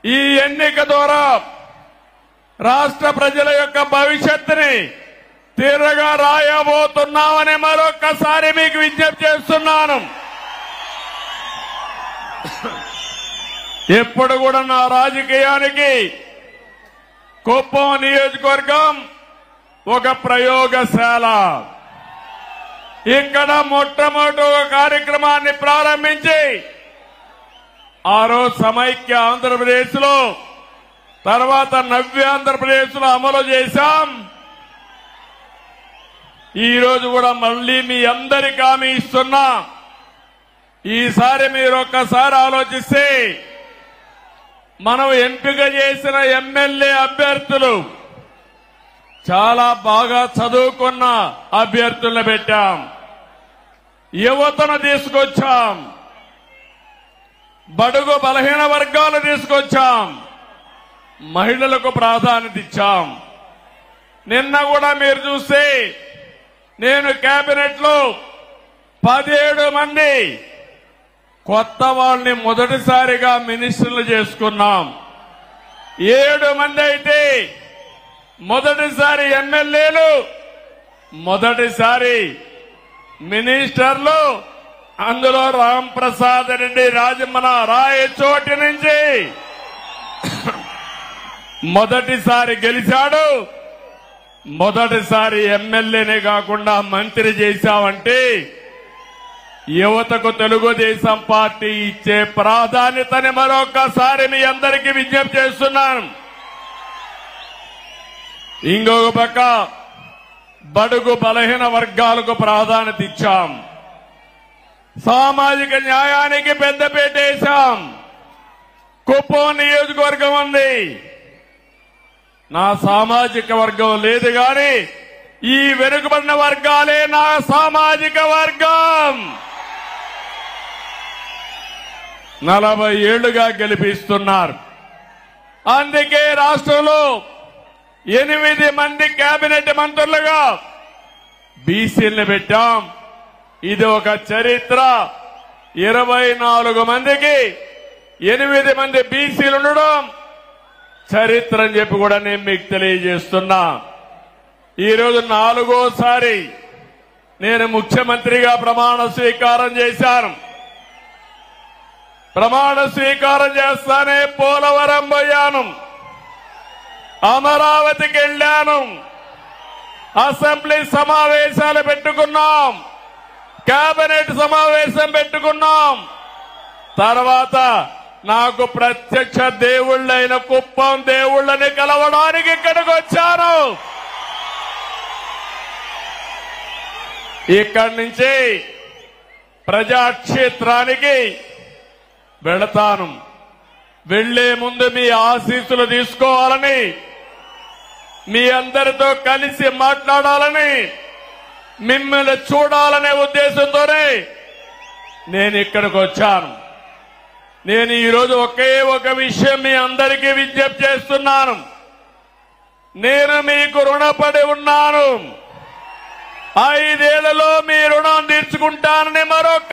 ఈ ఎన్నిక ద్వారా రాష్ట్ర ప్రజల యొక్క భవిష్యత్తుని తీరగా రాయబోతున్నామని మరొక్కసారి మీకు విజ్ఞప్తి చేస్తున్నాను. ఎప్పుడు కూడా నా రాజకీయానికి కుప్పం నియోజకవర్గం ఒక ప్రయోగశాల. ఇక్కడ మొట్టమొదటి ఒక కార్యక్రమాన్ని ప్రారంభించి ఆ రోజు సమైక్య ఆంధ్రప్రదేశ్ లో తర్వాత నవ్య ఆంధ్రప్రదేశ్ లో అమలు చేశాం. ఈ రోజు కూడా మళ్లీ మీ అందరికీ హామీ ఇస్తున్నా. ఈసారి మీరు ఒక్కసారి ఆలోచిస్తే మనం ఎంపిక చేసిన ఎమ్మెల్యే అభ్యర్థులు చాలా బాగా చదువుకున్న అభ్యర్థులను పెట్టాం, యువతను తీసుకొచ్చాం, బడుగు బలహీన వర్గాలు తీసుకొచ్చాం, మహిళలకు ప్రాధాన్యత ఇచ్చాం. నిన్న కూడా మీరు చూస్తే నేను కేబినెట్ లో 17 మంది కొత్త వాళ్ళని మొదటిసారిగా మినిస్టర్లు చేసుకున్నాం. 7 మంది అయితే మొదటిసారి ఎమ్మెల్యేలు, మొదటిసారి మినిస్టర్లు. అందులో రాంప్రసాద్ రెడ్డి రాజమన రాయచోటి నుంచి మొదటిసారి గెలిచాడు. మొదటిసారి ఎమ్మెల్యేనే కాకుండా మంత్రి చేశామంటే యువతకు తెలుగుదేశం పార్టీ ఇచ్చే ప్రాధాన్యతని మరొకసారి మీ అందరికీ విజ్ఞప్తి చేస్తున్నాను. ఇంకొక పక్క బడుగు బలహీన వర్గాలకు ప్రాధాన్యత ఇచ్చాం, సామాజిక న్యాయానికి పెద్దపీట వేశాం. కుప్పం నియోజకవర్గం ఉంది, నా సామాజిక వర్గం లేదు గాని ఈ వెనుకబడిన వర్గాలే నా సామాజిక వర్గం. 40 ఏళ్లుగా గెలిపిస్తున్నారు. అందుకే రాష్ట్రంలో 8 మంది కేబినెట్ మంత్రులుగా బీసీలను పెట్టాం. ఇది ఒక చరిత్ర. 24 మందికి 8 మంది బీసీలు ఉండడం చరిత్ర అని చెప్పి కూడా నేను మీకు తెలియజేస్తున్నా. ఈరోజు 4వసారి నేను ముఖ్యమంత్రిగా ప్రమాణ స్వీకారం చేశాను. ప్రమాణ స్వీకారం చేస్తానే పోలవరం పోయాను, అమరావతికి వెళ్లాను, అసెంబ్లీ సమావేశాలు పెట్టుకున్నాం, కేబినెట్ సమావేశం పెట్టుకున్నాం. తర్వాత నాకు ప్రత్యక్ష దేవుళ్ళైన కుప్పం దేవుళ్ళని కలవడానికి ఇక్కడికి వచ్చాను. ఇక్కడి నుంచి ప్రజాక్షేత్రానికి వెళతాను. వెళ్లే ముందు మీ ఆశీస్సులు తీసుకోవాలని, మీ అందరితో కలిసి మాట్లాడాలని, మిమ్మల్ని చూడాలనే ఉద్దేశంతోనే నేను ఇక్కడికి వచ్చాను. నేను ఈరోజు ఒకే ఒక విషయం మీ అందరికీ విజ్ఞప్తి చేస్తున్నాను. నేను మీకు రుణపడి ఉన్నాను. 5 ఏళ్లలో మీ రుణం తీర్చుకుంటానని మరొక